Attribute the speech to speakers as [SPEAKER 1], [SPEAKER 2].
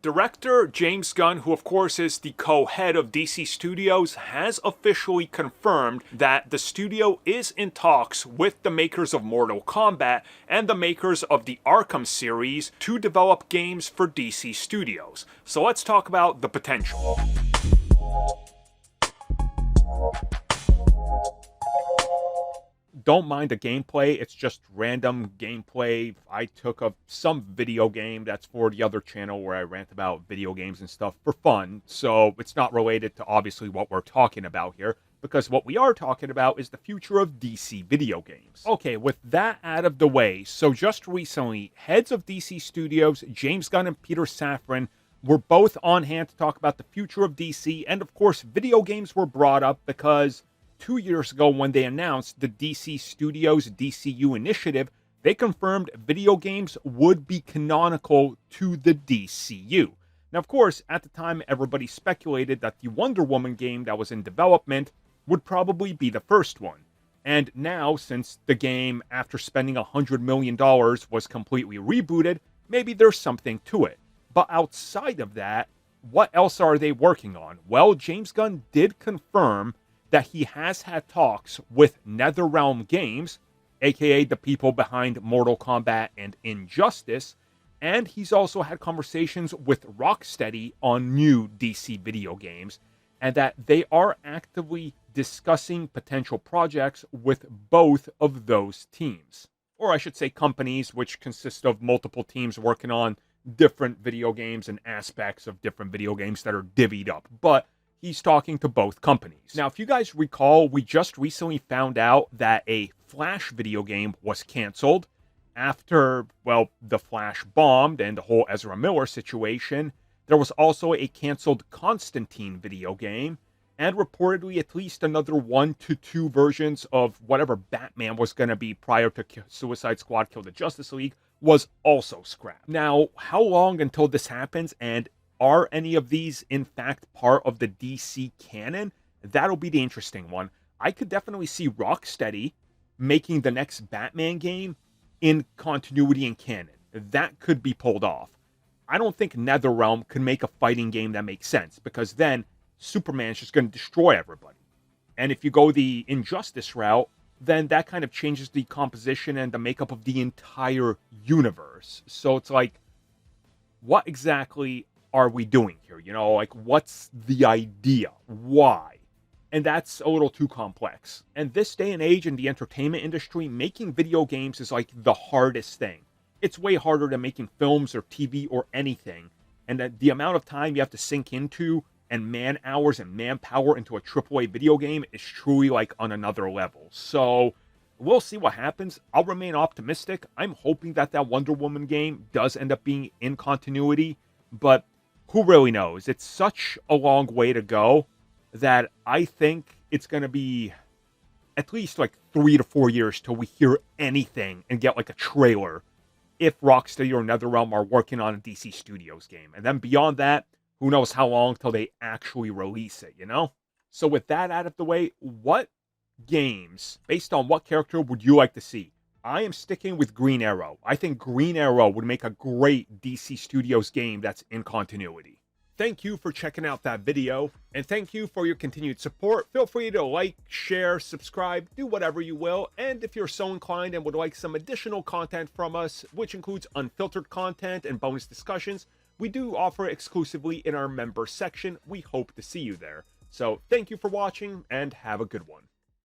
[SPEAKER 1] Director James Gunn, who of course is the co-head of DC Studios, has officially confirmed that the studio is in talks with the makers of Mortal Kombat and the makers of the Arkham series to develop games for DC Studios. So let's talk about the potential. Don't mind the gameplay, it's just random gameplay I took of some video game that's for the other channel where I rant about video games and stuff for fun, so it's not related to obviously what we're talking about here, because what we are talking about is the future of DC video games. Okay, with that out of the way, so just recently, heads of DC Studios, James Gunn and Peter Safran, were both on hand to talk about the future of DC, and of course video games were brought up because 2 years ago when they announced the DC Studios DCU initiative, they confirmed video games would be canonical to the DCU. Now, of course, at the time, everybody speculated that the Wonder Woman game that was in development would probably be the first one. And now, since the game, after spending $100 million, was completely rebooted, maybe there's something to it. But outside of that, what else are they working on? Well, James Gunn did confirm that he has had talks with NetherRealm Games, aka the people behind Mortal Kombat and Injustice, and he's also had conversations with Rocksteady on new DC video games, and that they are actively discussing potential projects with both of those teams. Or I should say companies, which consist of multiple teams working on different video games and aspects of different video games that are divvied up. But he's talking to both companies. Now, if you guys recall, we just recently found out that a Flash video game was canceled after, well, the Flash bombed and the whole Ezra Miller situation. There was also a canceled Constantine video game, and reportedly at least another 1 to 2 versions of whatever Batman was going to be prior to Suicide Squad Kill the Justice League was also scrapped. Now, how long until this happens, and are any of these, in fact, part of the DC canon? That'll be the interesting one. I could definitely see Rocksteady making the next Batman game in continuity and canon. That could be pulled off. I don't think NetherRealm could make a fighting game that makes sense, because then Superman's just going to destroy everybody. And if you go the Injustice route, then that kind of changes the composition and the makeup of the entire universe. So it's like, what exactly are we doing here? You know, like, what's the idea? Why? And that's a little too complex. And this day and age in the entertainment industry, making video games is like the hardest thing. It's way harder than making films or TV or anything. And the amount of time you have to sink into and man hours and manpower into a AAA video game is truly like on another level. So we'll see what happens. I'll remain optimistic. I'm hoping that that Wonder Woman game does end up being in continuity, but who really knows? It's such a long way to go that I think it's going to be at least like 3 to 4 years till we hear anything and get like a trailer if Rocksteady or NetherRealm are working on a DC Studios game. And then beyond that, who knows how long till they actually release it, you know? So with that out of the way, what games, based on what character, would you like to see? I am sticking with Green Arrow. I think Green Arrow would make a great DC Studios game that's in continuity. Thank you for checking out that video, and thank you for your continued support. Feel free to like, share, subscribe, do whatever you will, and if you're so inclined and would like some additional content from us, which includes unfiltered content and bonus discussions, we do offer exclusively in our member section. We hope to see you there. So thank you for watching, and have a good one.